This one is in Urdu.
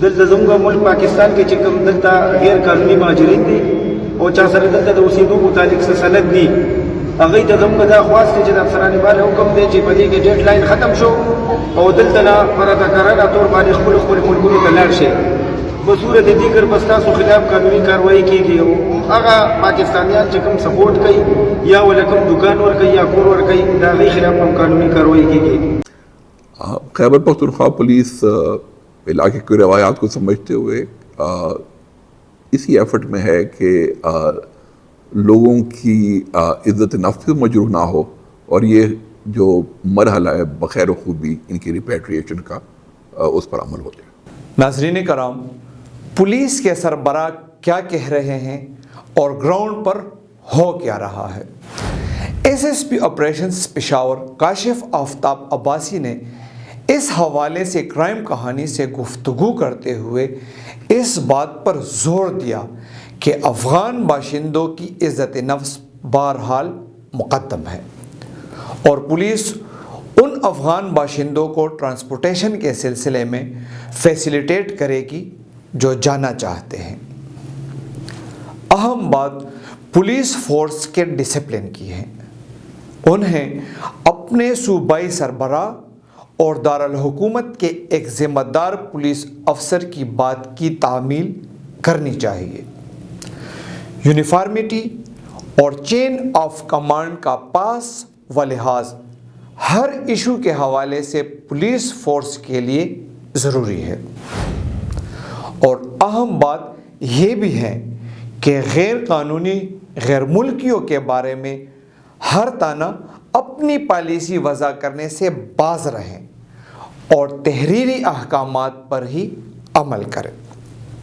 دلته زموږ ملک پاکستان کې چې کوم دلته غیر قانوني مهاجرین دي او چا سره دلته د اوسېدو متعلق څه سند دي، هغوی ته زموږ دا خواست دی چې د افسران بالا حکم دی چې په دې کې ډیډ لاین ختم شو او دلته نه پرتکرانه طور باندې خپل ملکونو ته لاړ شي. بصورت دیگر بس تاسو خلاف قانوني کاروائی کیږي او هغه پاکستانیان چې کوم سپورټ کوي یا ولکم دکان ور کوي یا کور ور کوي دا غي خلاف هم قانوني کاروائی کیږي. خیبر پختونخوا پولیس علاقے کی روایات کو سمجھتے ہوئے اسی ایفرٹ میں ہے کہ لوگوں کی عزت نفس مجروح نہ ہو اور یہ جو مرحلہ ہے بخیر و خوبی ان کی ریپیٹریشن کا اس پر عمل ہو جائے. ناظرین کرام، پولیس کے سربراہ کیا کہہ رہے ہیں اور گراؤنڈ پر ہو کیا رہا ہے؟ S S P operations Peshawar Kashif Aftab Abbasi نے اس حوالے سے کرائم کہانی سے گفتگو کرتے ہوئے اس بات پر زور دیا کہ افغان باشندوں کی عزت نفس بہرحال مقدم ہے اور پولیس ان افغان باشندوں کو ٹرانسپورٹیشن کے سلسلے میں فیسیلیٹیٹ کرے گی جو جانا چاہتے ہیں. اہم بات پولیس فورس کے ڈسپلن کی ہے. انہیں اپنے صوبائی سربراہ اور دارالحکومت کے ایک ذمہ دار پولیس افسر کی بات کی تعمیل کرنی چاہیے. یونیفارمٹی اور چین آف کمانڈ کا پاس و لحاظ ہر ایشو کے حوالے سے پولیس فورس کے لیے ضروری ہے. اور اہم بات یہ بھی ہے کہ غیر قانونی غیر ملکیوں کے بارے میں ہر تانہ اپنی پالیسی وضع کرنے سے باز رہیں اور تحریری احکامات پر ہی عمل کریں.